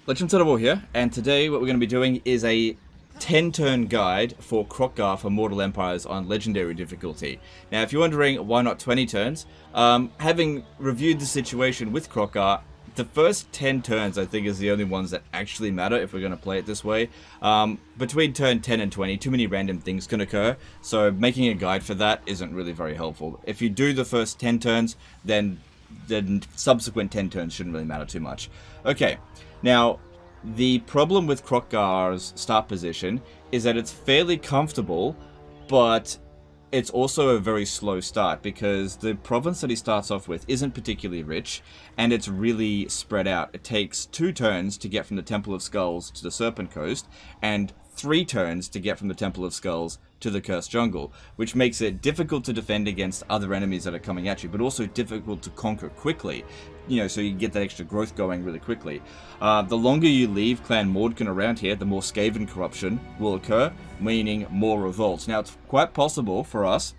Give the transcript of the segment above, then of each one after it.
Legend War here, and today what we're going to be doing is a 10-turn guide for Kroq-Gar for Mortal Empires on Legendary difficulty. Now, if you're wondering why not 20 turns, having reviewed the situation with Kroq-Gar, the first 10 turns I think is the only ones that actually matter if we're going to play it this way. Between turn 10 and 20, too many random things can occur, so making a guide for that isn't really very helpful. If you do the first 10 turns, then subsequent 10 turns shouldn't really matter too much. Okay, now the problem with Kroq-Gar's start position is that it's fairly comfortable, but it's also a very slow start because the province that he starts off with isn't particularly rich and it's really spread out. It takes 2 turns to get from the Temple of Skulls to the Serpent Coast and 3 turns to get from the Temple of Skulls to the Cursed Jungle, which makes it difficult to defend against other enemies that are coming at you, but also difficult to conquer quickly, you know, so you get that extra growth going really quickly. The longer you leave Clan Mordkin around here, the more Skaven corruption will occur, meaning more revolts. Now, it's quite possible for us,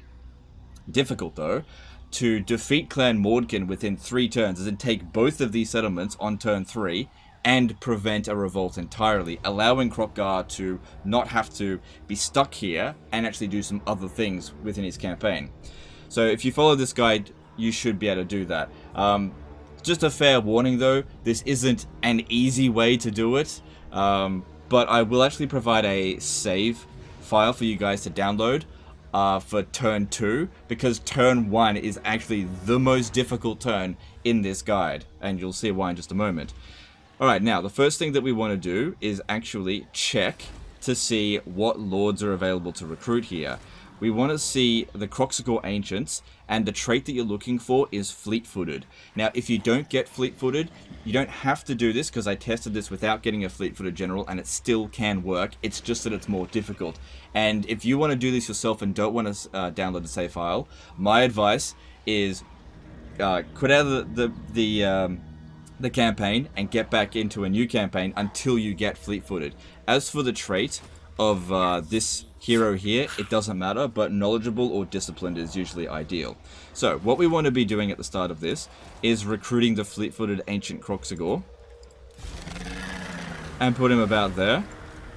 difficult though, to defeat Clan Mordkin within 3 turns, as in take both of these settlements on turn 3, and prevent a revolt entirely, allowing Kroq-Gar to not have to be stuck here and actually do some other things within his campaign. So if you follow this guide, you should be able to do that. Just a fair warning though, this isn't an easy way to do it, but I will actually provide a save file for you guys to download for turn 2, because turn 1 is actually the most difficult turn in this guide, and you'll see why in just a moment. Alright, now, the first thing that we want to do is actually check to see what lords are available to recruit here. We want to see the Kroq-Gar Ancients, and the trait that you're looking for is Fleet-Footed. Now, if you don't get Fleet-Footed, you don't have to do this, because I tested this without getting a Fleet-Footed General, and it still can work. It's just that it's more difficult. And if you want to do this yourself and don't want to download the save file, my advice is quit out of the campaign and get back into a new campaign until you get Fleet-Footed. As for the trait of this hero here, it doesn't matter, but knowledgeable or disciplined is usually ideal. So what we want to be doing at the start of this is recruiting the Fleet-Footed Ancient Kroq-Gar and put him about there.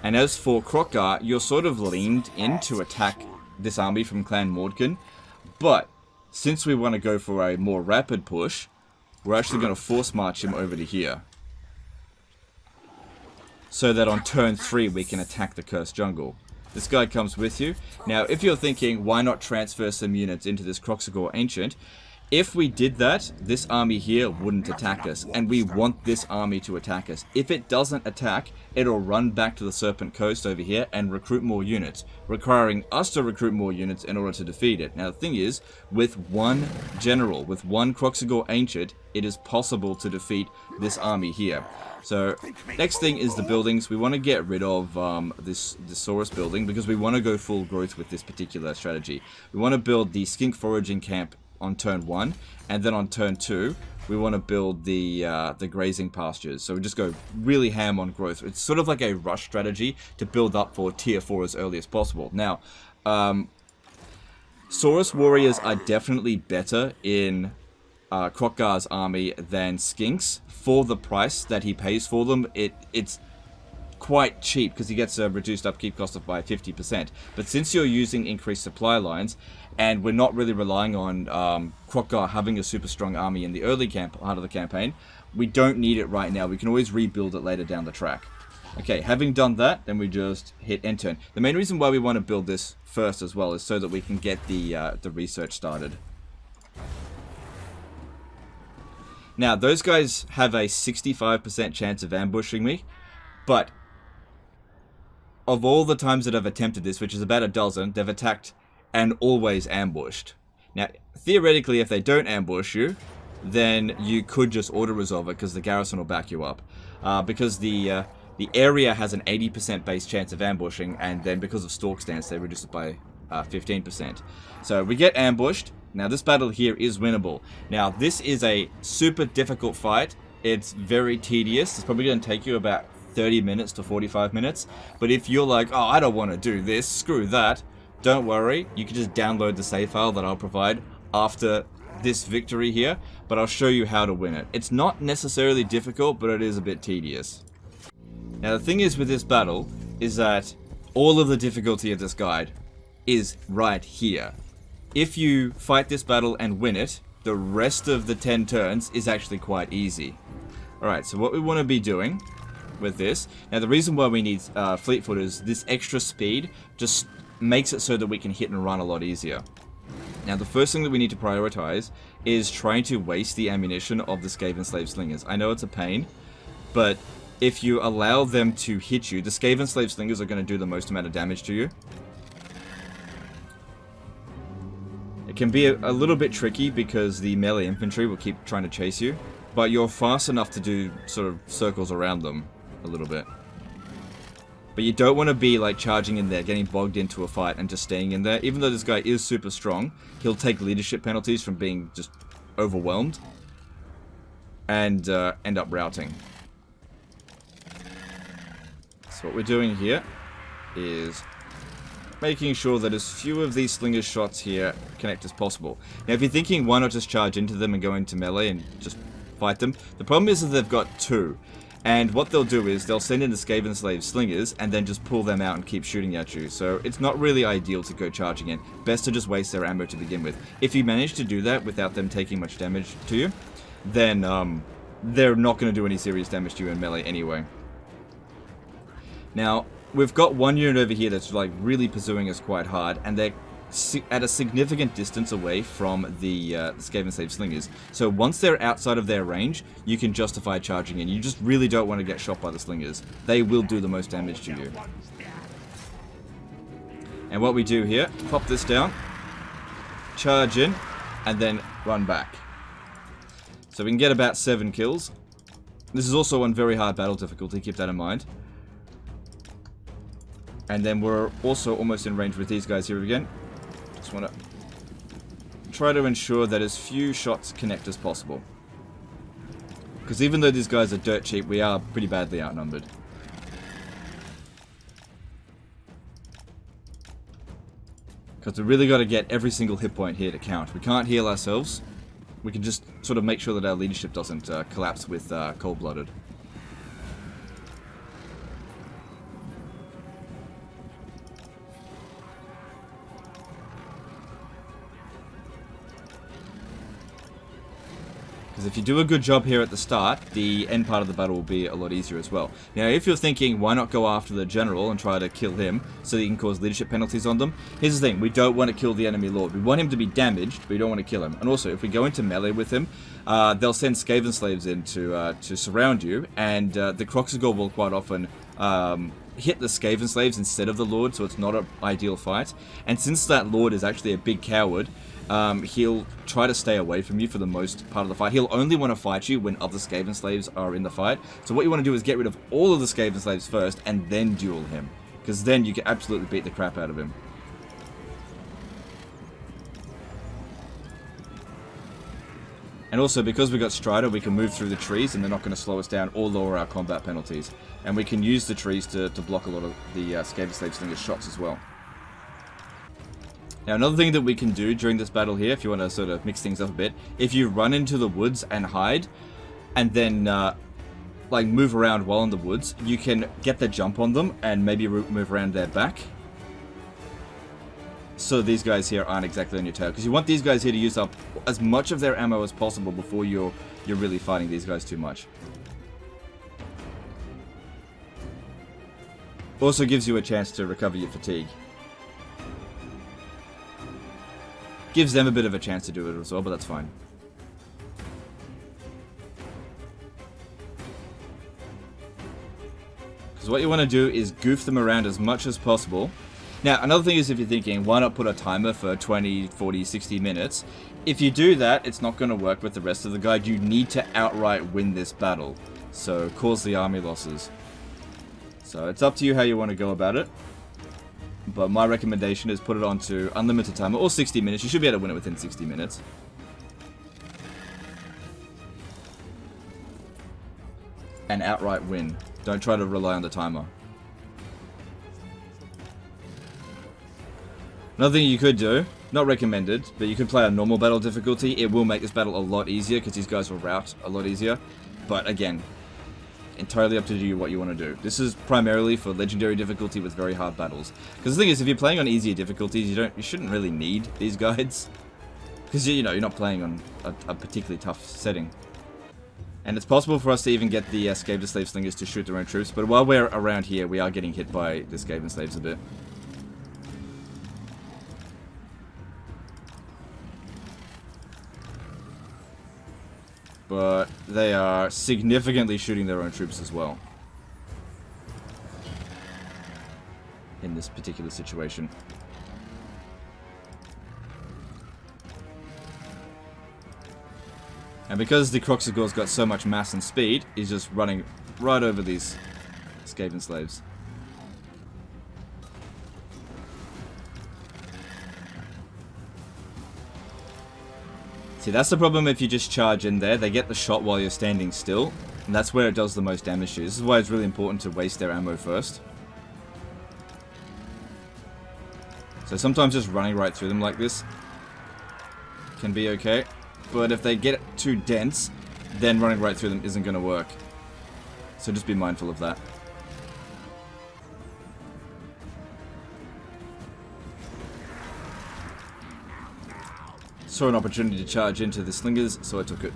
And as for Kroq-Gar, you're sort of leaned in to attack this army from Clan Mordkin, but since we want to go for a more rapid push, we're actually going to force march him over to here, so that on turn 3 we can attack the Cursed Jungle. This guy comes with you. Now, if you're thinking, why not transfer some units into this Kroq-Gar Ancient? If we did that, this army here wouldn't attack us, and we want this army to attack us. If it doesn't attack, it'll run back to the Serpent Coast over here and recruit more units, requiring us to recruit more units in order to defeat it. Now, the thing is, with one general, with one Kroq-Gar Ancient, it is possible to defeat this army here. So, next thing is the buildings. We want to get rid of this Saurus building, because we want to go full growth with this particular strategy. We want to build the Skink Foraging Camp on turn 1, and then on turn 2 we want to build the grazing pastures. So we just go really ham on growth. It's sort of like a rush strategy to build up for tier 4 as early as possible. Now, Saurus warriors are definitely better in Kroq-Gar's army than Skinks. For the price that he pays for them, it's quite cheap, because he gets a reduced upkeep cost of by 50%. But since you're using increased supply lines, and we're not really relying on Kroq-Gar having a super strong army in the early part of the campaign, we don't need it right now. We can always rebuild it later down the track. Okay, having done that, then we just hit end turn. The main reason why we want to build this first as well is so that we can get the research started. Now, those guys have a 65% chance of ambushing me, but of all the times that I've attempted this, which is about a dozen, they've attacked and always ambushed. Now, theoretically, if they don't ambush you, then you could just auto-resolve it, because the garrison will back you up. Because the area has an 80% base chance of ambushing, and then because of Stalk Stance, they reduce it by 15%. So we get ambushed. Now, this battle here is winnable. Now, this is a super difficult fight. It's very tedious. It's probably going to take you about 30 minutes to 45 minutes. But if you're like, oh, I don't want to do this, screw that, don't worry. You can just download the save file that I'll provide after this victory here, but I'll show you how to win it. It's not necessarily difficult, but it is a bit tedious. Now the thing is with this battle is that all of the difficulty of this guide is right here. If you fight this battle and win it, the rest of the 10 turns is actually quite easy. Alright, so what we want to be doing with this, now the reason why we need fleet foot is this extra speed just makes it so that we can hit and run a lot easier. Now the first thing that we need to prioritize is trying to waste the ammunition of the Skaven Slave Slingers. I know it's a pain, but if you allow them to hit you, the Skaven Slave Slingers are going to do the most amount of damage to you. It can be a little bit tricky because the melee infantry will keep trying to chase you, but you're fast enough to do sort of circles around them a little bit. But you don't want to be like charging in there, getting bogged into a fight and just staying in there. Even though this guy is super strong, he'll take leadership penalties from being just overwhelmed and end up routing. So what we're doing here is making sure that as few of these slinger shots here connect as possible. Now if you're thinking why not just charge into them and go into melee and just fight them, the problem is that they've got two. And what they'll do is they'll send in the Skaven Slave Slingers and then just pull them out and keep shooting at you. So it's not really ideal to go charging in. Best to just waste their ammo to begin with. If you manage to do that without them taking much damage to you, then they're not going to do any serious damage to you in melee anyway. Now, we've got one unit over here that's like really pursuing us quite hard, and they're at a significant distance away from the Skaven Slave Slingers. So once they're outside of their range, you can justify charging in. You just really don't want to get shot by the Slingers. They will do the most damage to you. And what we do here, pop this down, charge in, and then run back. So we can get about 7 kills. This is also on very hard battle difficulty, keep that in mind. And then we're also almost in range with these guys here again. Just want to try to ensure that as few shots connect as possible. Because even though these guys are dirt cheap, we are pretty badly outnumbered. Because we really got to get every single hit point here to count. We can't heal ourselves. We can just sort of make sure that our leadership doesn't collapse with cold-blooded. Because if you do a good job here at the start, the end part of the battle will be a lot easier as well. Now, if you're thinking, why not go after the general and try to kill him so that you can cause leadership penalties on them? Here's the thing, we don't want to kill the enemy lord. We want him to be damaged, but we don't want to kill him. And also, if we go into melee with him, they'll send Skaven Slaves in to surround you, and the Kroq-Gar will quite often hit the Skaven Slaves instead of the lord, so it's not an ideal fight. And since that lord is actually a big coward, he'll try to stay away from you for the most part of the fight. He'll only want to fight you when other Skaven Slaves are in the fight. So what you want to do is get rid of all of the Skaven Slaves first and then duel him. Because then you can absolutely beat the crap out of him. And also, because we got Strider, we can move through the trees and they're not going to slow us down or lower our combat penalties. And we can use the trees to block a lot of the Skaven Slave Slinger's shots as well. Now, another thing that we can do during this battle here, if you want to sort of mix things up a bit, if you run into the woods and hide, and then like move around while in the woods, you can get the jump on them and maybe move around their back. So these guys here aren't exactly on your tail, because you want these guys here to use up as much of their ammo as possible before you're really fighting these guys too much. Also gives you a chance to recover your fatigue. Gives them a bit of a chance to do it as well, but that's fine. Because what you want to do is goof them around as much as possible. Now, another thing is, if you're thinking, why not put a timer for 20, 40, 60 minutes? If you do that, it's not going to work with the rest of the guide. You need to outright win this battle. So, cause the army losses. So, it's up to you how you want to go about it. But my recommendation is put it on to unlimited timer, or 60 minutes. You should be able to win it within 60 minutes. And outright win. Don't try to rely on the timer. Another thing you could do, not recommended, but you could play a normal battle difficulty. It will make this battle a lot easier, because these guys will rout a lot easier. But again, entirely up to you what you want to do. This is primarily for legendary difficulty with very hard battles. Because the thing is, if you're playing on easier difficulties, you shouldn't really need these guides. Because, you know, you're not playing on a particularly tough setting. And it's possible for us to even get the Skaven Slave Slingers to shoot their own troops, but while we're around here, we are getting hit by the Skaven Slaves a bit. But they are significantly shooting their own troops as well. In this particular situation. And because the Kroq-Gar's got so much mass and speed, he's just running right over these Skaven slaves. See, that's the problem if you just charge in there. They get the shot while you're standing still, and that's where it does the most damage to you. This is why it's really important to waste their ammo first. So sometimes just running right through them like this can be okay. But if they get too dense, then running right through them isn't going to work. So just be mindful of that. Saw an opportunity to charge into the slingers, so I took it.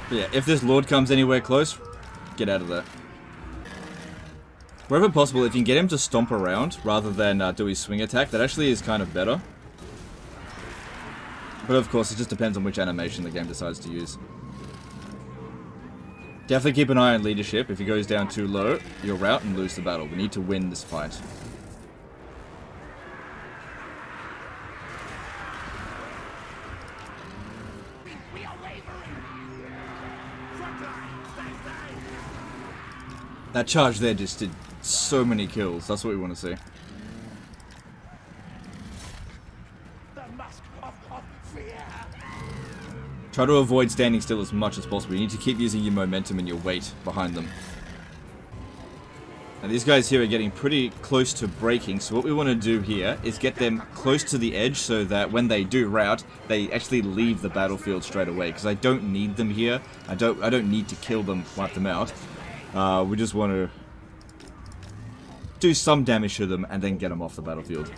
But yeah, if this Lord comes anywhere close, get out of there. Wherever possible, if you can get him to stomp around rather than do his swing attack, that actually is kind of better. But of course, it just depends on which animation the game decides to use. Definitely keep an eye on leadership. If he goes down too low, you'll rout and lose the battle. We need to win this fight. That charge there just did so many kills. That's what we want to see. Try to avoid standing still as much as possible. You need to keep using your momentum and your weight behind them. Now these guys here are getting pretty close to breaking, so what we want to do here is get them close to the edge so that when they do rout, they actually leave the battlefield straight away. Because I don't need them here. I don't need to kill them, wipe them out. We just want to do some damage to them and then get them off the battlefield.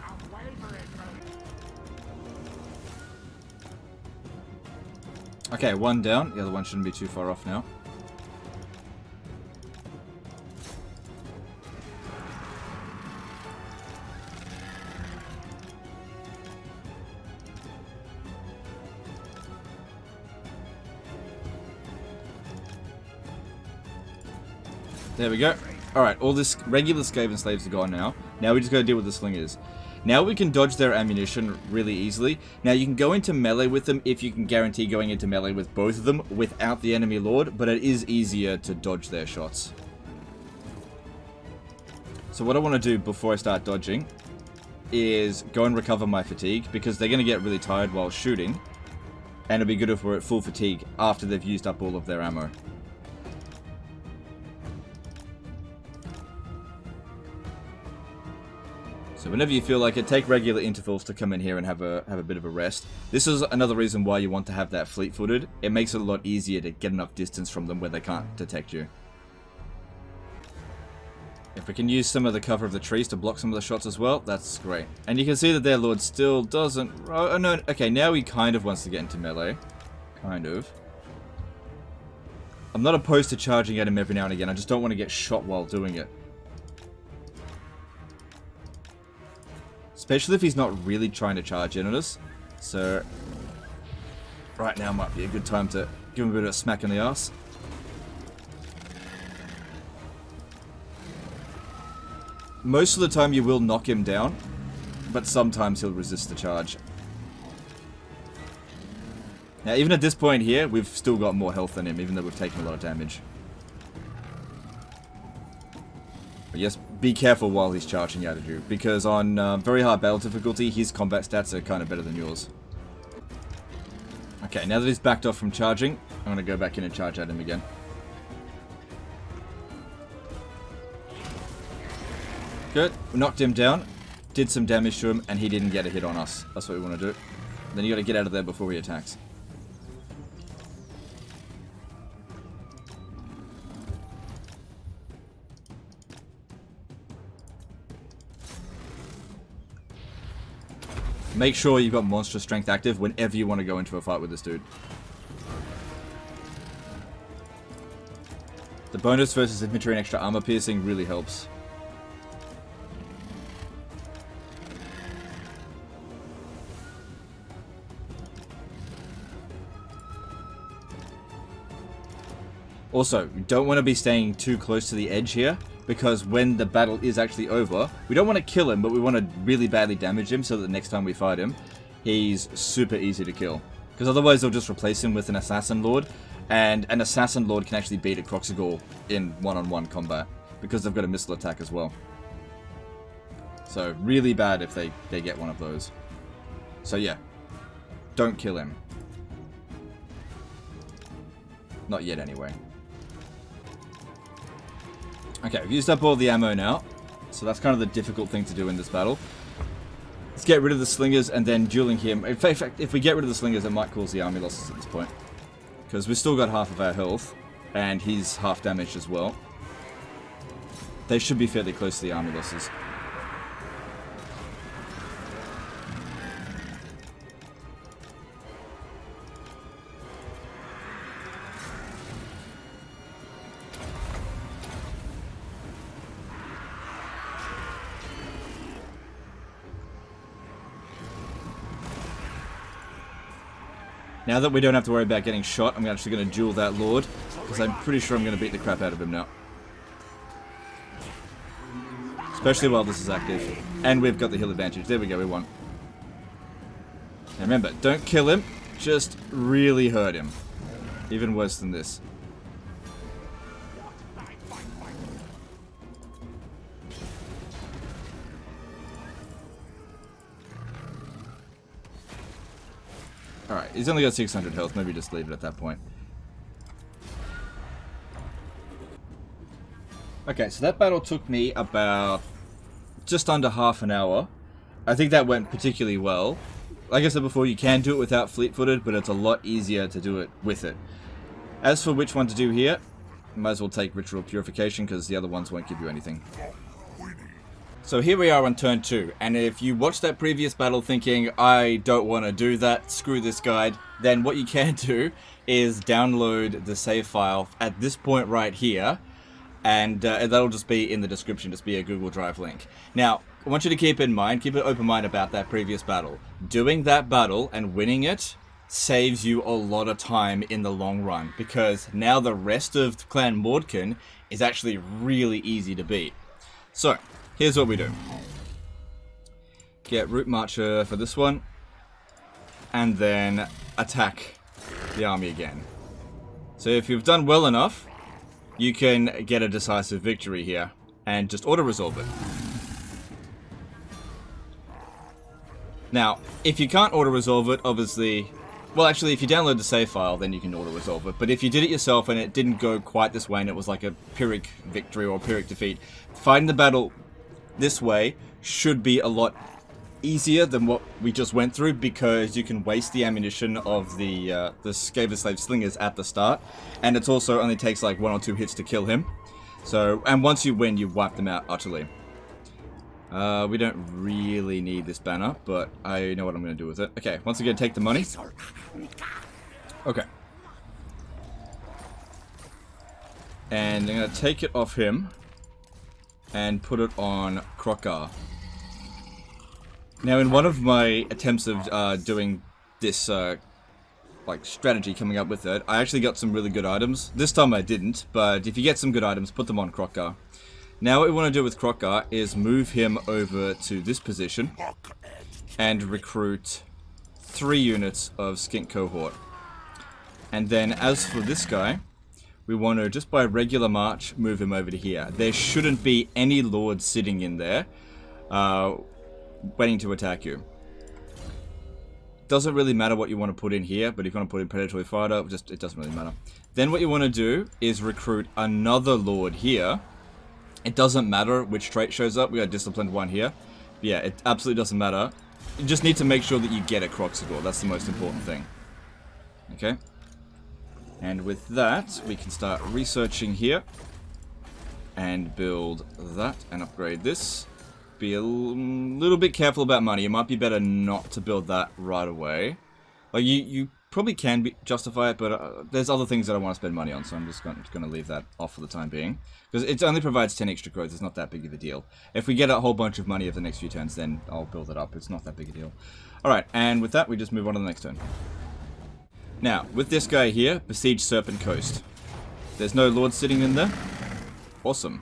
Okay, one down. The other one shouldn't be too far off now. There we go. Alright, all this regular Skaven slaves are gone now. Now we just gotta deal with the slingers. Now we can dodge their ammunition really easily. Now you can go into melee with them if you can guarantee going into melee with both of them without the enemy lord, but it is easier to dodge their shots. So what I want to do before I start dodging is go and recover my fatigue, because they're going to get really tired while shooting, and it'll be good if we're at full fatigue after they've used up all of their ammo. So whenever you feel like it, take regular intervals to come in here and have a bit of a rest. This is another reason why you want to have that fleet-footed. It makes it a lot easier to get enough distance from them where they can't detect you. If we can use some of the cover of the trees to block some of the shots as well, that's great. And you can see that their lord still doesn't... Oh no, okay, now he kind of wants to get into melee. Kind of. I'm not opposed to charging at him every now and again, I just don't want to get shot while doing it. Especially if he's not really trying to charge in on us. So, right now might be a good time to give him a bit of a smack in the ass. Most of the time you will knock him down, but sometimes he'll resist the charge. Now even at this point here, we've still got more health than him, even though we've taken a lot of damage. But yes, be careful while he's charging out at you, because on very hard battle difficulty, his combat stats are kind of better than yours. Okay, now that he's backed off from charging, I'm going to go back in and charge at him again. Good, we knocked him down. did some damage to him, and he didn't get a hit on us. That's what we want to do. Then you got to get out of there before he attacks. Make sure you've got monster strength active whenever you want to go into a fight with this dude. The bonus versus infantry and extra armor piercing really helps. Also, you don't want to be staying too close to the edge here, because when the battle is actually over, we don't want to kill him, but we want to really badly damage him so that the next time we fight him, he's super easy to kill. Because otherwise they'll just replace him with an Assassin Lord, and an Assassin Lord can actually beat a Kroq-Gar in one-on-one combat, because they've got a missile attack as well. So, really bad if they get one of those. So yeah, don't kill him. Not yet anyway. Okay, we've used up all the ammo now, so that's kind of the difficult thing to do in this battle. Let's get rid of the slingers and then dueling him. In fact, if we get rid of the slingers, it might cause the army losses at this point. Because we've still got half of our health, and he's half damaged as well. They should be fairly close to the army losses. Now that we don't have to worry about getting shot, I'm actually going to duel that Lord, because I'm pretty sure I'm going to beat the crap out of him now. Especially while this is active. And we've got the heal advantage. There we go, we won. Now remember, don't kill him, just really hurt him. Even worse than this. Alright, he's only got 600 health, maybe just leave it at that point. Okay, so that battle took me about just under half an hour. I think that went particularly well. Like I said before, you can do it without fleet-footed, but it's a lot easier to do it with it. As for which one to do here, might as well take Ritual Purification, because the other ones won't give you anything. So here we are on turn 2, and if you watched that previous battle thinking, I don't want to do that, screw this guide, then what you can do is download the save file at this point right here, and that'll just be in the description, just be a Google Drive link. Now, I want you to keep an open mind about that previous battle. Doing that battle and winning it saves you a lot of time in the long run, because now the rest of Clan Mordkin is actually really easy to beat. So, here's what we do. Get Route Marcher for this one, and then attack the army again. So if you've done well enough, you can get a decisive victory here, and just auto-resolve it. Now, if you can't auto-resolve it, obviously... Well, actually, if you download the save file, then you can auto-resolve it. But if you did it yourself and it didn't go quite this way, and it was like a Pyrrhic victory or Pyrrhic defeat, fighting the battle this way should be a lot easier than what we just went through, because you can waste the ammunition of the Skaven Slave Slingers at the start, and it also only takes like 1 or 2 hits to kill him. So, and once you win, you wipe them out utterly. We don't really need this banner, but I know what I'm going to do with it. Okay, once again, take the money. Okay. And I'm going to take it off him and put it on Kroq-Gar. Now, in one of my attempts of doing this like strategy coming up with it, I actually got some really good items. This time I didn't, but if you get some good items, put them on Kroq-Gar. Now what we want to do with Kroq-Gar is move him over to this position and recruit 3 units of Skink Cohort. And then as for this guy, we want to, just by regular march, move him over to here. There shouldn't be any lords sitting in there waiting to attack you. Doesn't really matter what you want to put in here, but if you want to put in Predatory Fighter, it doesn't really matter. Then what you want to do is recruit another lord here. It doesn't matter which trait shows up. We got Disciplined 1 here. Yeah, it absolutely doesn't matter. You just need to make sure that you get a Kroq-Gar. That's the most important thing. Okay. And with that, we can start researching here. And build that and upgrade this. Be a little bit careful about money. It might be better not to build that right away. Like, you probably can justify it, but there's other things that I want to spend money on, so I'm just going to leave that off for the time being. Because it only provides 10 extra growth, it's not that big of a deal. If we get a whole bunch of money over the next few turns, then I'll build it up. It's not that big a deal. Alright, and with that, we just move on to the next turn. Now, with this guy here, besiege Serpent Coast. There's no lord sitting in there. Awesome.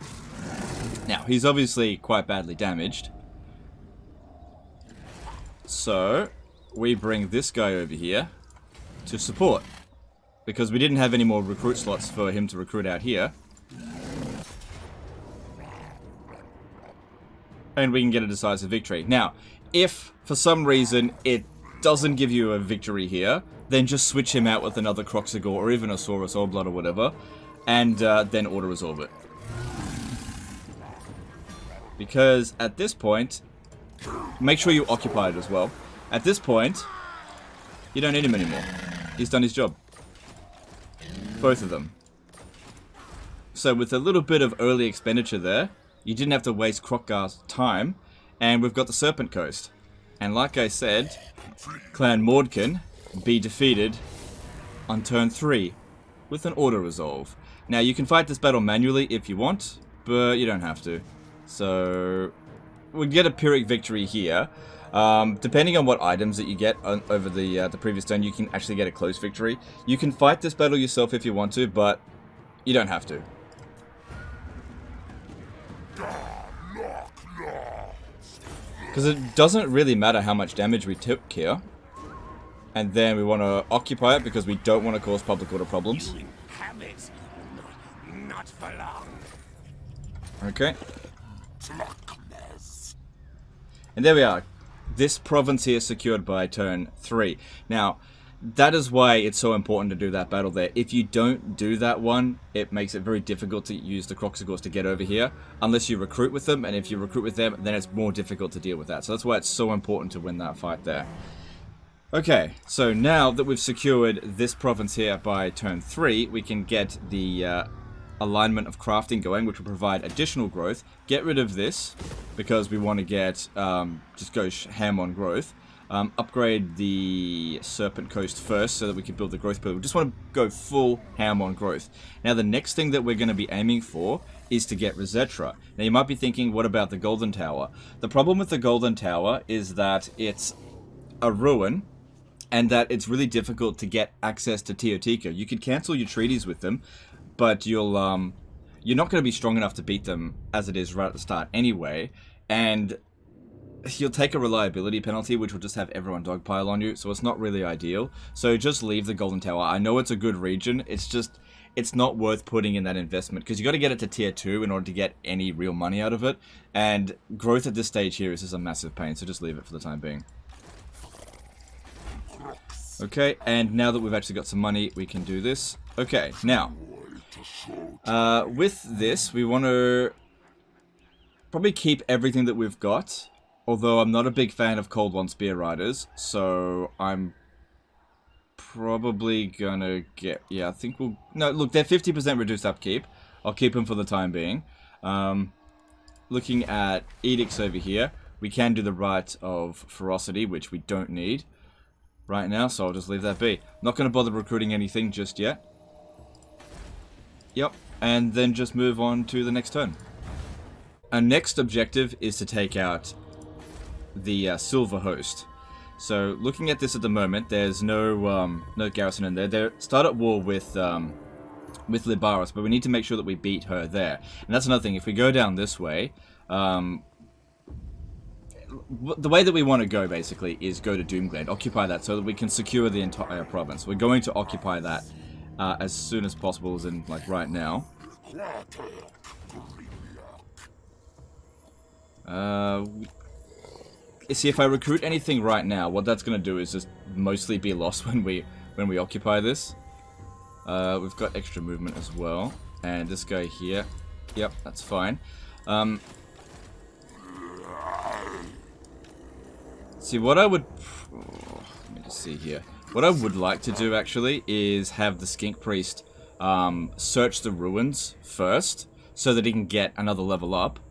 Now, he's obviously quite badly damaged. So, we bring this guy over here to support. Because we didn't have any more recruit slots for him to recruit out here. And we can get a decisive victory. Now, if for some reason it doesn't give you a victory here, then just switch him out with another Kroq-Gar or even a Saurus or Blood or whatever, and then auto-resolve it. Because at this point, make sure you occupy it as well. At this point, you don't need him anymore. He's done his job. Both of them. So with a little bit of early expenditure there, you didn't have to waste Kroq-Gar's time, and we've got the Serpent Coast. And like I said, Clan Mord can be defeated on turn 3 with an auto-resolve. Now you can fight this battle manually if you want, but you don't have to. So we get a Pyrrhic victory here. Depending on what items that you get over the previous turn, you can actually get a close victory. You can fight this battle yourself if you want to, but you don't have to. Because it doesn't really matter how much damage we took here. And then we want to occupy it because we don't want to cause public order problems. Not for long. Okay. And there we are. This province here is secured by turn 3. Now, that is why it's so important to do that battle there. If you don't do that one, it makes it very difficult to use the Kroq-Gars to get over here, unless you recruit with them, and if you recruit with them, then it's more difficult to deal with that. So that's why it's so important to win that fight there. Okay, so now that we've secured this province here by turn 3, we can get the alignment of crafting going, which will provide additional growth. Get rid of this, because we want to get, just go ham on growth. Upgrade the Serpent Coast first so that we can build the growth pillar. We just want to go full ham on growth. Now the next thing that we're going to be aiming for is to get Reszetra. Now you might be thinking, what about the Golden Tower? The problem with the Golden Tower is that it's a ruin and that it's really difficult to get access to Teotihuacan. You could cancel your treaties with them, but you're not going to be strong enough to beat them as it is right at the start anyway, and you'll take a reliability penalty, which will just have everyone dogpile on you, so it's not really ideal. So just leave the Golden Tower. I know it's a good region, it's just, it's not worth putting in that investment, because you got to get it to tier 2 in order to get any real money out of it, and growth at this stage here is just a massive pain, so just leave it for the time being. Okay, and now that we've actually got some money, we can do this. Okay, now, with this, we want to probably keep everything that we've got. Although I'm not a big fan of Cold One Spear Riders, so I'm probably gonna get... Yeah, I think we'll... No, look, they're 50% reduced upkeep. I'll keep them for the time being. Looking at Edicts over here, we can do the Rite of Ferocity, which we don't need right now, so I'll just leave that be. Not gonna bother recruiting anything just yet. Yep, and then just move on to the next turn. Our next objective is to take out the Silver Host. So looking at this at the moment, there's no garrison in there. They're start at war with Libaris, but we need to make sure that we beat her there. And that's another thing. If we go down this way, the way that we want to go basically is go to Doomglade, occupy that so that we can secure the entire province. We're going to occupy that as soon as possible, as in like right now. See, if I recruit anything right now, what that's going to do is just mostly be lost when we occupy this. We've got extra movement as well. And this guy here, yep, that's fine. See, what I would... let me just see here. What I would like to do, actually, is have the Skink Priest search the ruins first, so that he can get another level up,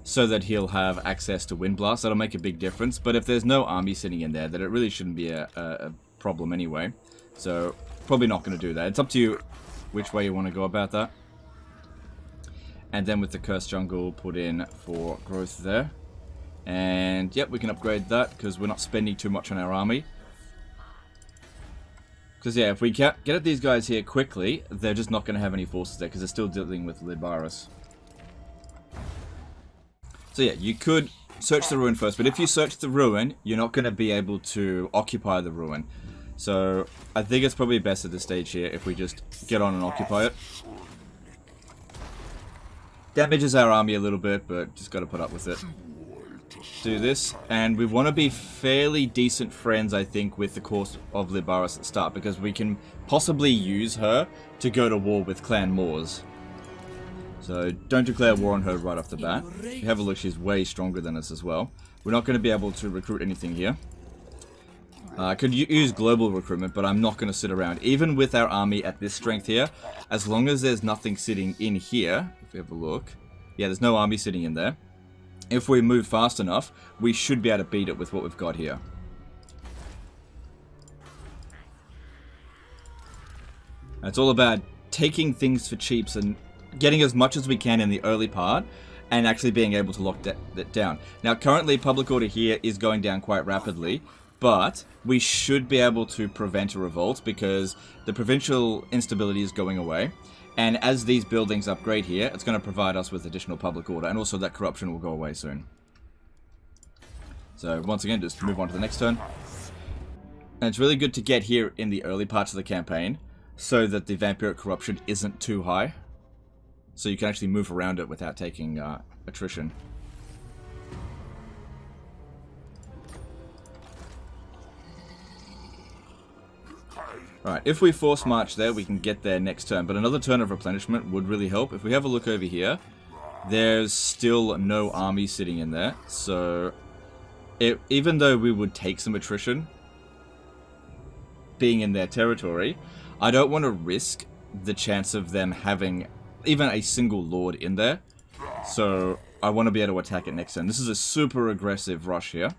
so that he'll have access to Wind Blast. That'll make a big difference, but if there's no army sitting in there, then it really shouldn't be a problem anyway. So, probably not going to do that. It's up to you which way you want to go about that. And then with the Cursed Jungle, put in for growth there. And, yep, we can upgrade that, because we're not spending too much on our army. Because, yeah, if we get at these guys here quickly, they're just not going to have any forces there, because they're still dealing with Libaris. So, yeah, you could search the ruin first, but if you search the ruin, you're not going to be able to occupy the ruin. So, I think it's probably best at this stage here if we just get on and occupy it. Damages our army a little bit, but just got to put up with it. Do this, and we want to be fairly decent friends, I think, with the course of Libaris at the start, because we can possibly use her to go to war with Clan Moors. So don't declare war on her right off the bat. If you have a look, she's way stronger than us as well. We're not going to be able to recruit anything here. I could use global recruitment, but I'm not going to sit around. Even with our army at this strength here, as long as there's nothing sitting in here, if we have a look, yeah, there's no army sitting in there. If we move fast enough, we should be able to beat it with what we've got here. And it's all about taking things for cheaps and getting as much as we can in the early part and actually being able to lock that down. Now, currently, public order here is going down quite rapidly, but we should be able to prevent a revolt because the provincial instability is going away. And as these buildings upgrade here, it's going to provide us with additional public order. And also that corruption will go away soon. So once again, just move on to the next turn. And it's really good to get here in the early parts of the campaign so that the vampiric corruption isn't too high. So you can actually move around it without taking attrition. Alright, if we force march there, we can get there next turn, but another turn of replenishment would really help. If we have a look over here, there's still no army sitting in there, so even though we would take some attrition being in their territory, I don't want to risk the chance of them having even a single lord in there, so I want to be able to attack it next turn. This is a super aggressive rush here.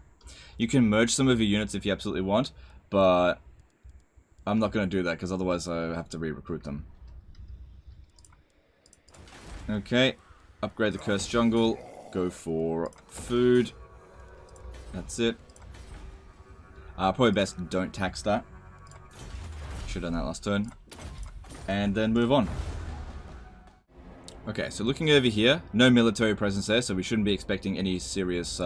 You can merge some of your units if you absolutely want, but I'm not going to do that because otherwise I have to re-recruit them. Okay, upgrade the Cursed Jungle, go for food. That's it. Probably best don't tax that. Should have done that last turn. And then move on. Okay, so looking over here, no military presence there, so we shouldn't be expecting any serious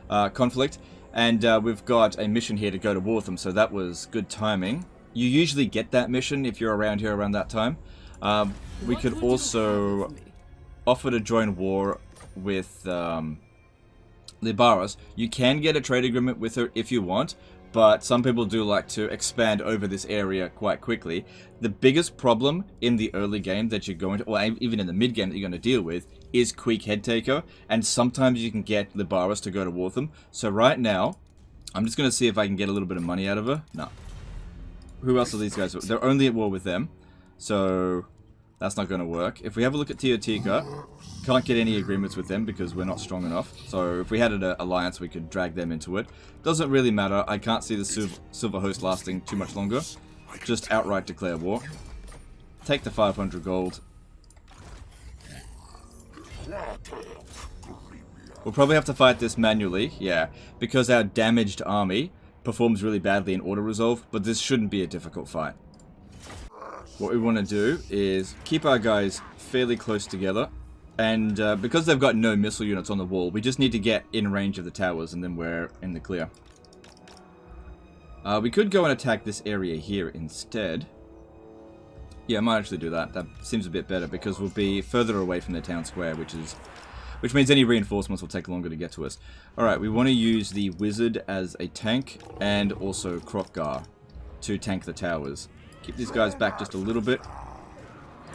conflict. And we've got a mission here to go to war with them, so that was good timing. You usually get that mission if you're around here around that time. We could also offer to join war with Libaris. You can get a trade agreement with her if you want, but some people do like to expand over this area quite quickly. The biggest problem in the early game that you're going to, or even in the mid game that you're going to deal with, is Queek Headtaker, and sometimes you can get Libaris to go to war with them. So right now, I'm just going to see if I can get a little bit of money out of her. No. Who else are these guys? They're only at war with them, so that's not going to work. If we have a look at Teotihuacan, can't get any agreements with them because we're not strong enough. So if we had an alliance, we could drag them into it. Doesn't really matter. I can't see the Silver Host lasting too much longer. Just outright declare war. Take the 500 gold. We'll probably have to fight this manually, yeah, because our damaged army performs really badly in auto-resolve, but this shouldn't be a difficult fight. What we want to do is keep our guys fairly close together, and because they've got no missile units on the wall, we just need to get in range of the towers, and then we're in the clear. We could go and attack this area here instead. Yeah, I might actually do that. That seems a bit better, because we'll be further away from the town square, which means any reinforcements will take longer to get to us. Alright, we want to use the wizard as a tank, and also Kroq-Gar to tank the towers. Keep these guys back just a little bit.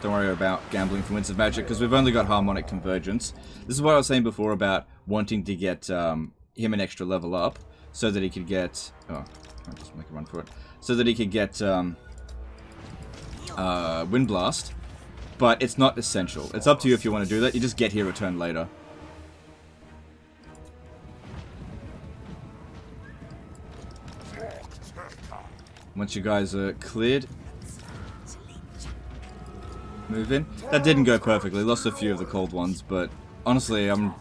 Don't worry about gambling for Winds of Magic, because we've only got Harmonic Convergence. This is what I was saying before about wanting to get him an extra level up, so that he could get... Oh, I'll just make a run for it. So that he could get Wind Blast. But it's not essential. It's up to you if you want to do that. You just get here a turn later. Once you guys are cleared, move in. That didn't go perfectly. Lost a few of the cold ones, but honestly, I'm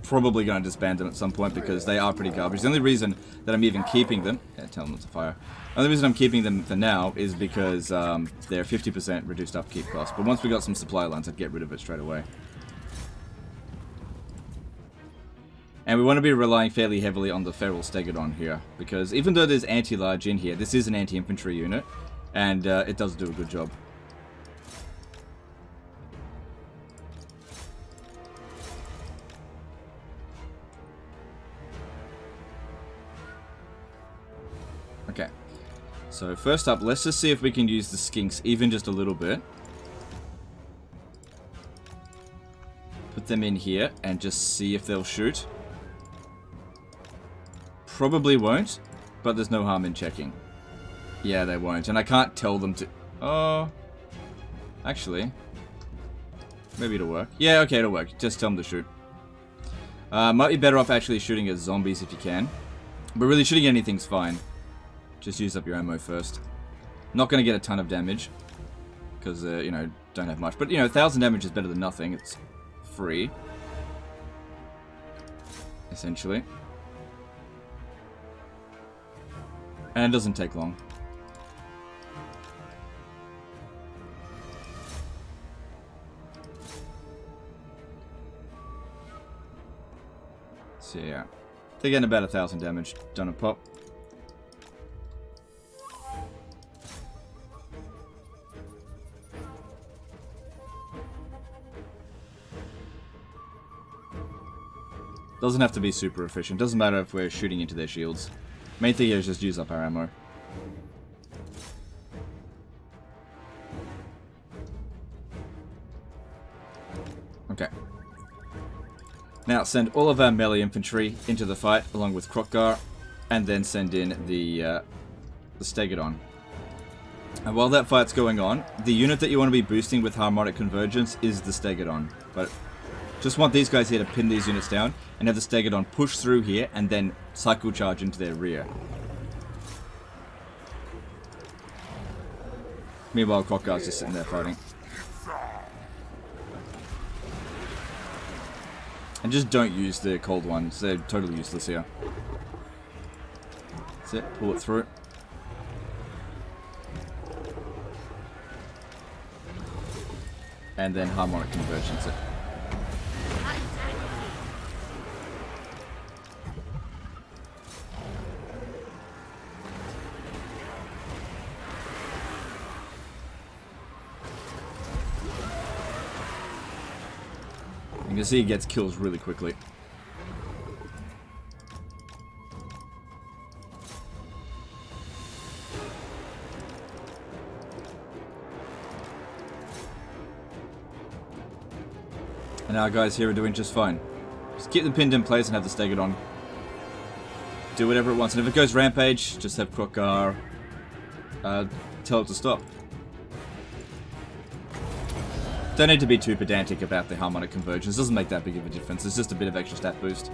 probably going to disband them at some point because they are pretty garbage. The only reason that I'm even keeping them... Yeah, tell them it's a fire. The only reason I'm keeping them for now is because they're 50% reduced upkeep cost. But once we got some supply lines, I'd get rid of it straight away. And we want to be relying fairly heavily on the Feral Stegodon here, because even though there's anti-large in here, this is an anti-infantry unit, and it does do a good job. Okay, so first up, let's just see if we can use the skinks even just a little bit. Put them in here and just see if they'll shoot. Probably won't, but there's no harm in checking. Yeah, they won't, and I can't tell them to... Oh, actually, maybe it'll work. Yeah, okay, it'll work. Just tell them to shoot. Might be better off actually shooting at zombies if you can, but really shooting anything's fine. Just use up your ammo first. Not going to get a ton of damage, because, you know, don't have much. But, you know, 1,000 damage is better than nothing. It's free, essentially. And it doesn't take long. So, yeah. They're getting about 1,000 damage done a pop. Doesn't have to be super efficient. Doesn't matter if we're shooting into their shields. Main thing here is just use up our ammo. Okay. Now send all of our melee infantry into the fight along with Kroq-Gar, and then send in the Stegodon. And while that fight's going on, the unit that you want to be boosting with harmonic convergence is the Stegodon. But just want these guys here to pin these units down and have the Stegodon push through here and then cycle charge into their rear. Meanwhile, Kroq-Gar's just sitting there fighting. And just don't use the cold ones. They're totally useless here. That's it. Pull it through. And then harmonic convergence it. You can see he gets kills really quickly. And our guys here are doing just fine. Just keep them pinned in place and have the Stegodon do whatever it wants. And if it goes rampage, just have Kroq-Gar tell it to stop. Don't need to be too pedantic about the harmonic convergence. Doesn't make that big of a difference. It's just a bit of extra stat boost.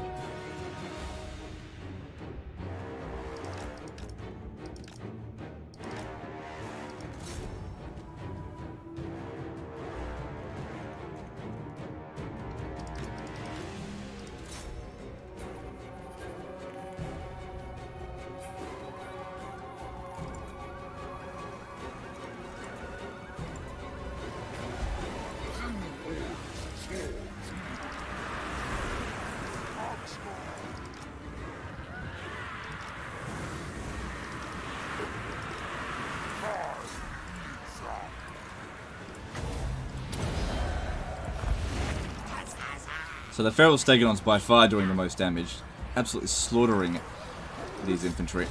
So the Feral Stegodon's by far doing the most damage. Absolutely slaughtering these infantry.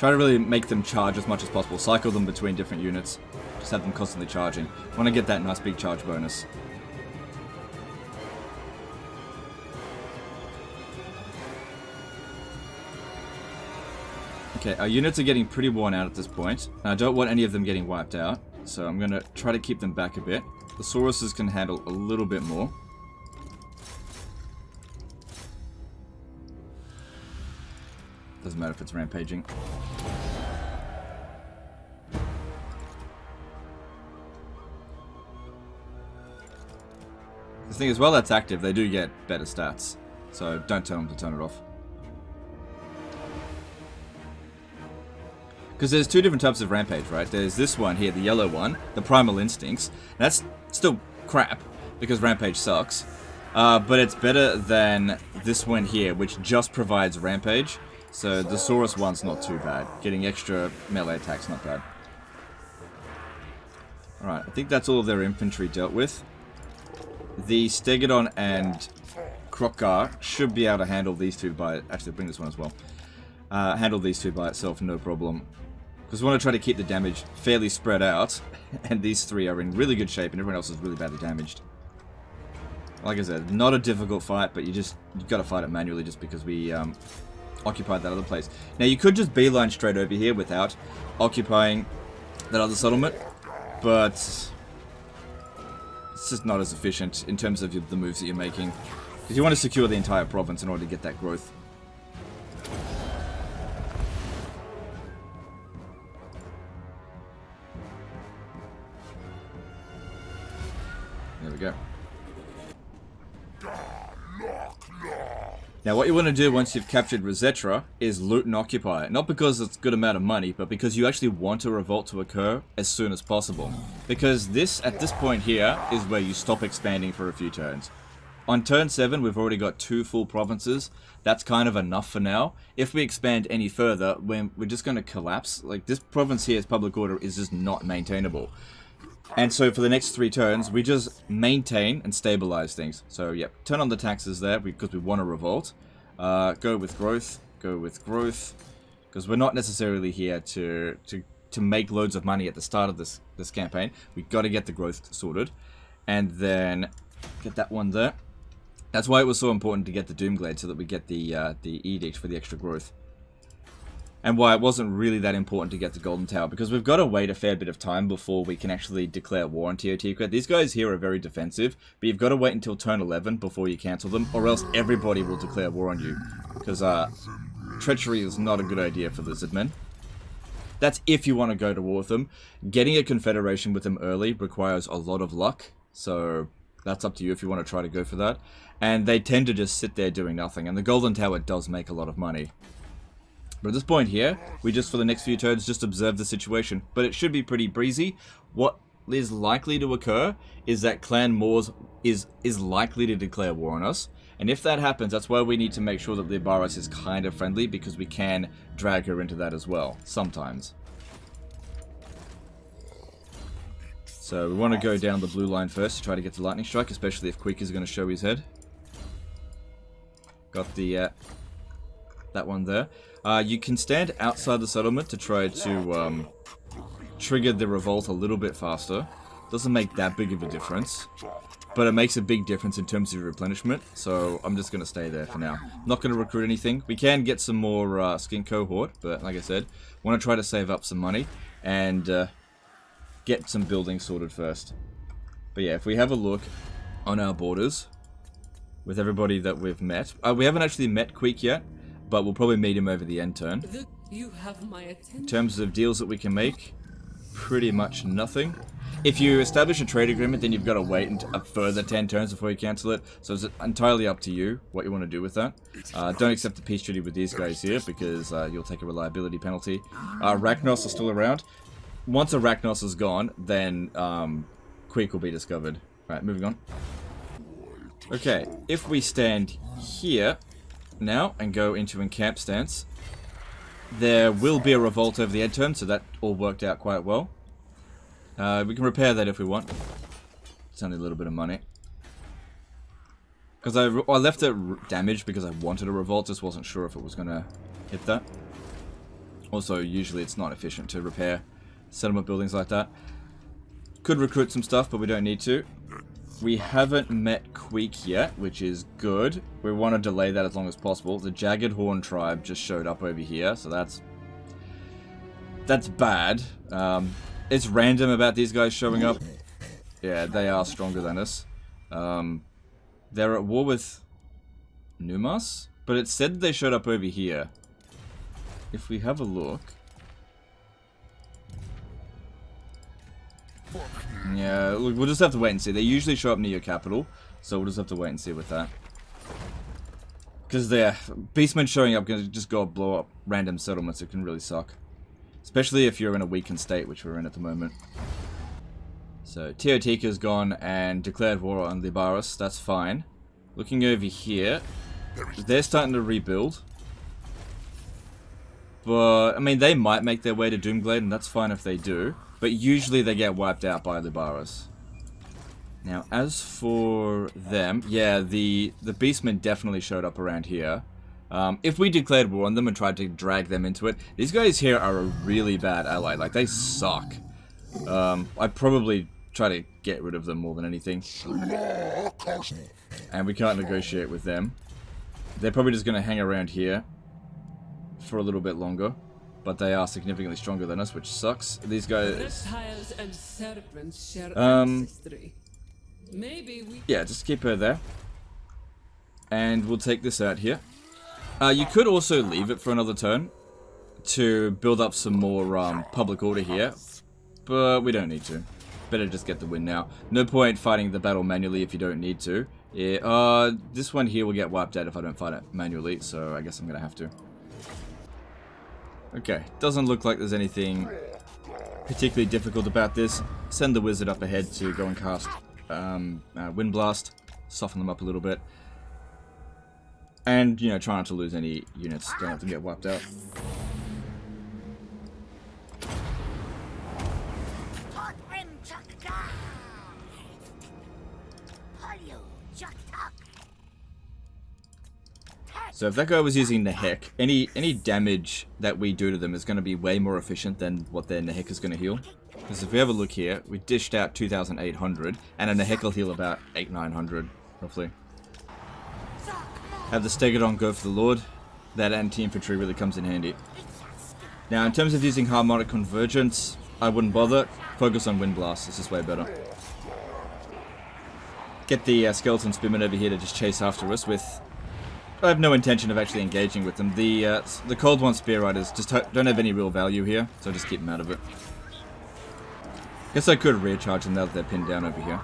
Try to really make them charge as much as possible. Cycle them between different units. Just have them constantly charging. Want to get that nice big charge bonus. Okay, our units are getting pretty worn out at this point. I don't want any of them getting wiped out, so I'm going to try to keep them back a bit. The Sauruses can handle a little bit more. Doesn't matter if it's rampaging. The thing is, while that's active, they do get better stats. So don't tell them to turn it off. Because there's two different types of rampage, right? There's this one here, the yellow one, the primal instincts. That's still crap, because rampage sucks. But it's better than this one here, which just provides rampage. So the Saurus one's not too bad. Getting extra melee attacks, not bad. Alright, I think that's all of their infantry dealt with. The stegodon and Kroq-Gar should be able to handle these two by... Actually, bring this one as well. Handle these two by itself, no problem. Because we want to try to keep the damage fairly spread out. And these three are in really good shape and everyone else is really badly damaged. Like I said, not a difficult fight, but you got to fight it manually just because we occupied that other place. Now you could just beeline straight over here without occupying that other settlement. But it's just not as efficient in terms of the moves that you're making. Because you want to secure the entire province in order to get that growth. There we go. Now what you want to do once you've captured Reszetra is loot and occupy it. Not because it's a good amount of money, but because you actually want a revolt to occur as soon as possible. Because this, at this point here, is where you stop expanding for a few turns. On turn 7, we've already got 2 full provinces. That's kind of enough for now. If we expand any further, we're just going to collapse. Like, this province here's public order is just not maintainable. And so for the next 3 turns, we just maintain and stabilize things. So, yep, turn on the taxes there because we want a revolt. Go with growth. Go with growth. Because we're not necessarily here to make loads of money at the start of this campaign. We've got to get the growth sorted. And then get that one there. That's why it was so important to get the Doomglade so that we get the Edict for the extra growth. And why it wasn't really that important to get the Golden Tower, because we've got to wait a fair bit of time before we can actually declare war on TOTQuad. These guys here are very defensive, but you've got to wait until turn 11 before you cancel them, or else everybody will declare war on you. Because treachery is not a good idea for lizardmen. That's if you want to go to war with them. Getting a confederation with them early requires a lot of luck, so that's up to you if you want to try to go for that. And they tend to just sit there doing nothing, and the Golden Tower does make a lot of money. But at this point here, we just, for the next few turns, just observe the situation. But it should be pretty breezy. What is likely to occur is that Clan Moors is likely to declare war on us. And if that happens, that's why we need to make sure that Libaris is kind of friendly, because we can drag her into that as well, sometimes. So we want to go down the blue line first to try to get the Lightning Strike, especially if Quick is going to show his head. Got the that one there. You can stand outside the settlement to try to trigger the revolt a little bit faster. Doesn't make that big of a difference, but it makes a big difference in terms of replenishment, so I'm just going to stay there for now. Not going to recruit anything. We can get some more skin cohort, but like I said, want to try to save up some money and get some buildings sorted first. But yeah, if we have a look on our borders with everybody that we've met, we haven't actually met Queek yet, but we'll probably meet him over the end turn. You have my attention. In terms of deals that we can make, pretty much nothing. If you establish a trade agreement, then you've got to wait a further 10 turns before you cancel it. So it's entirely up to you what you want to do with that. Don't accept the peace treaty with these guys here, because you'll take a reliability penalty. Ragnos are still around. Once Arachnos is gone, then Queek will be discovered. Right, moving on. Okay, if we stand here now and go into encamp stance, there will be a revolt over the end turn, so that all worked out quite well. We can repair that if we want. It's only a little bit of money. Because I left it damaged because I wanted a revolt, just wasn't sure if it was going to hit that. Also, usually it's not efficient to repair settlement buildings like that. Could recruit some stuff, but we don't need to. We haven't met Queek yet, which is good. We want to delay that as long as possible. The Jagged Horn tribe just showed up over here, so that's bad. It's random about these guys showing up. Yeah, they are stronger than us. They're at war with Numas, but it said they showed up over here. If we have a look... Yeah, look, we'll just have to wait and see. They usually show up near your capital, so we'll just have to wait and see with that. Because they're... Beastmen showing up can just go blow up random settlements. It can really suck. Especially if you're in a weakened state, which we're in at the moment. So, Teotika's gone and declared war on Libaris. That's fine. Looking over here, they're starting to rebuild. But, I mean, they might make their way to Doomglade, and that's fine if they do. But usually they get wiped out by Libaris. Now, as for them, yeah, the Beastmen definitely showed up around here. If we declared war on them and tried to drag them into it, these guys here are a really bad ally. Like, they suck. I'd probably try to get rid of them more than anything. And we can't negotiate with them. They're probably just going to hang around here for a little bit longer. But they are significantly stronger than us, which sucks. These guys... Reptiles and serpents share ancestry. Maybe we... Yeah, just keep her there. And we'll take this out here. You could also leave it for another turn to build up some more public order here. But we don't need to. Better just get the win now. No point fighting the battle manually if you don't need to. Yeah, this one here will get wiped out if I don't fight it manually, so I guess I'm going to have to. Okay, doesn't look like there's anything particularly difficult about this. Send the wizard up ahead to go and cast Wind Blast, soften them up a little bit. And, you know, try not to lose any units, don't have to get wiped out. So if that guy was using Nehek, any damage that we do to them is going to be way more efficient than what their Nehek is going to heal. Because if we have a look here, we dished out 2,800, and a Nehek will heal about 8,900, roughly. Have the stegodon go for the Lord. That anti-infantry really comes in handy. Now, in terms of using Harmonic Convergence, I wouldn't bother. Focus on Wind Blast, this is way better. Get the Skeleton Spearmen over here to just chase after us with... I have no intention of actually engaging with them. The Cold One Spear Riders just don't have any real value here, so just keep them out of it. Guess I could rear charge them now that they're pinned down over here.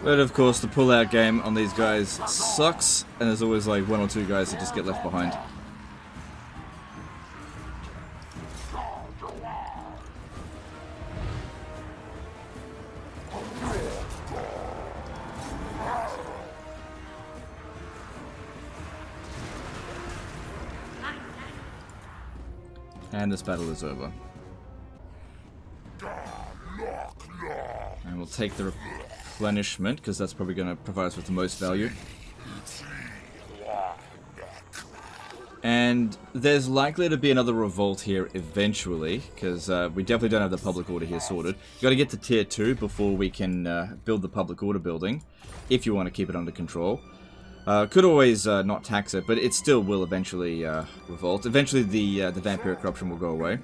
But of course, the pull-out game on these guys sucks, and there's always like one or two guys that just get left behind. And this battle is over. And we'll take the replenishment, because that's probably going to provide us with the most value. And there's likely to be another revolt here eventually, because we definitely don't have the public order here sorted. You've got to get to tier 2 before we can build the public order building, if you want to keep it under control. Could always not tax it, but it still will eventually revolt. Eventually the vampiric corruption will go away.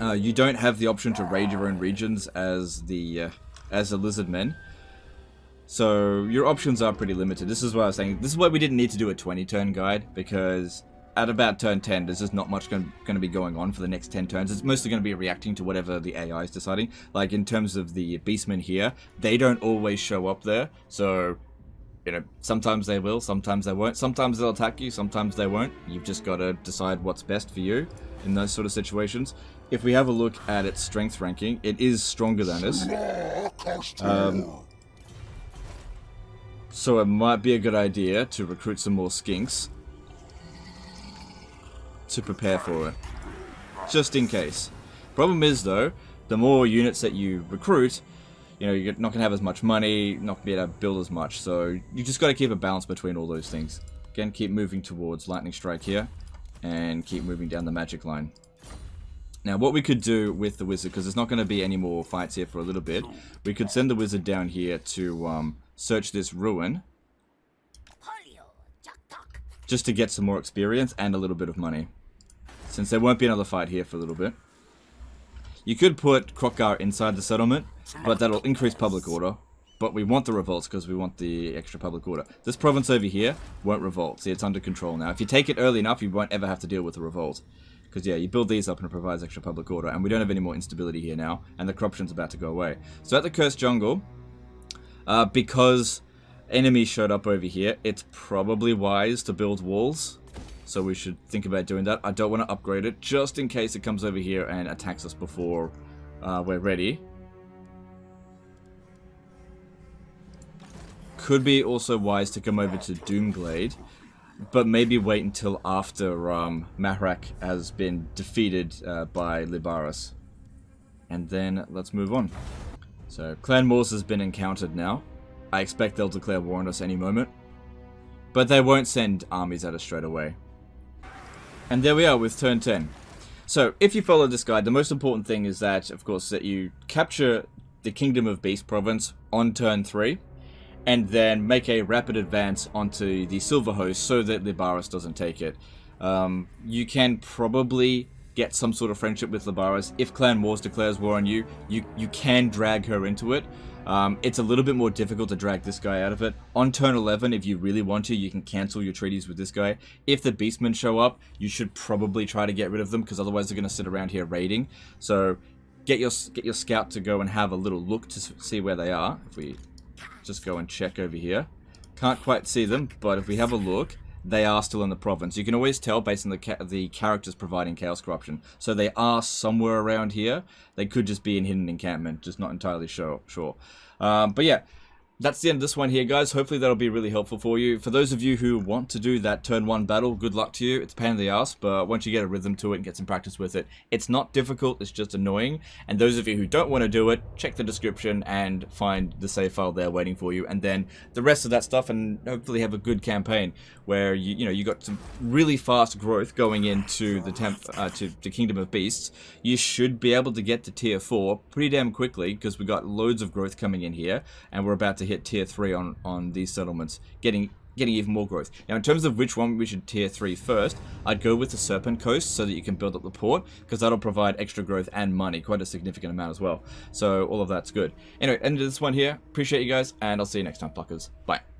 You don't have the option to raid your own regions as the lizard men. So your options are pretty limited. This is why I was saying, this is why we didn't need to do a 20-turn guide, because at about turn 10, there's just not much going to be going on for the next 10 turns. It's mostly going to be reacting to whatever the AI is deciding. Like in terms of the beastmen here, they don't always show up there, so... You know, sometimes they will, sometimes they won't. Sometimes they'll attack you, sometimes they won't. You've just got to decide what's best for you in those sort of situations. If we have a look at its strength ranking, it is stronger than us. So it might be a good idea to recruit some more skinks to prepare for it. Just in case. Problem is, though, the more units that you recruit, you know, you're not going to have as much money, not going to be able to build as much. So you just got to keep a balance between all those things. Again, keep moving towards lightning strike here, and keep moving down the magic line. Now, what we could do with the wizard, because there's not going to be any more fights here for a little bit, we could send the wizard down here to search this ruin, just to get some more experience and a little bit of money, since there won't be another fight here for a little bit. You could put Kroq-Gar inside the settlement, but that'll increase public order. But we want the revolts because we want the extra public order. This province over here won't revolt. See, it's under control now. If you take it early enough, you won't ever have to deal with a revolt. Because, yeah, you build these up and it provides extra public order. And we don't have any more instability here now. And the corruption's about to go away. So at the Cursed Jungle, because enemies showed up over here, it's probably wise to build walls. So we should think about doing that. I don't want to upgrade it, just in case it comes over here and attacks us before we're ready. Could be also wise to come over to Doomglade, but maybe wait until after Mahrak has been defeated by Libaris. And then let's move on. So Clan Morse has been encountered now. I expect they'll declare war on us any moment. But they won't send armies at us straight away. And there we are with turn 10. So, if you follow this guide, the most important thing is that, of course, that you capture the Kingdom of Beast province on turn 3, and then make a rapid advance onto the Silver Host so that Libaris doesn't take it. You can probably get some sort of friendship with Libaris. If Clan Morse declares war on you, you can drag her into it. It's a little bit more difficult to drag this guy out of it. On turn 11, if you really want to, you can cancel your treaties with this guy. If the beastmen show up, you should probably try to get rid of them, because otherwise they're going to sit around here raiding. So get your scout to go and have a little look to see where they are. If we just go and check over here. Can't quite see them, but if we have a look, they are still in the province. You can always tell based on the characters providing chaos corruption. So they are somewhere around here. They could just be in hidden encampment, just not entirely sure. But yeah, that's the end of this one here, guys. Hopefully that'll be really helpful for you. For those of you who want to do that turn 1 battle, good luck to you. It's a pain in the ass, but once you get a rhythm to it and get some practice with it, it's not difficult, it's just annoying. And those of you who don't want to do it, check the description and find the save file there waiting for you. And then the rest of that stuff, and hopefully have a good campaign where you got some really fast growth going into the to Kingdom of Beasts. You should be able to get to tier 4 pretty damn quickly, because we got loads of growth coming in here, and we're about to hit tier 3 on these settlements, getting even more growth. Now, in terms of which one we should tier 3 first, I'd go with the Serpent Coast so that you can build up the port, because that'll provide extra growth and money, quite a significant amount as well. So all of that's good. Anyway, end of this one here. Appreciate you guys, and I'll see you next time, fuckers. Bye.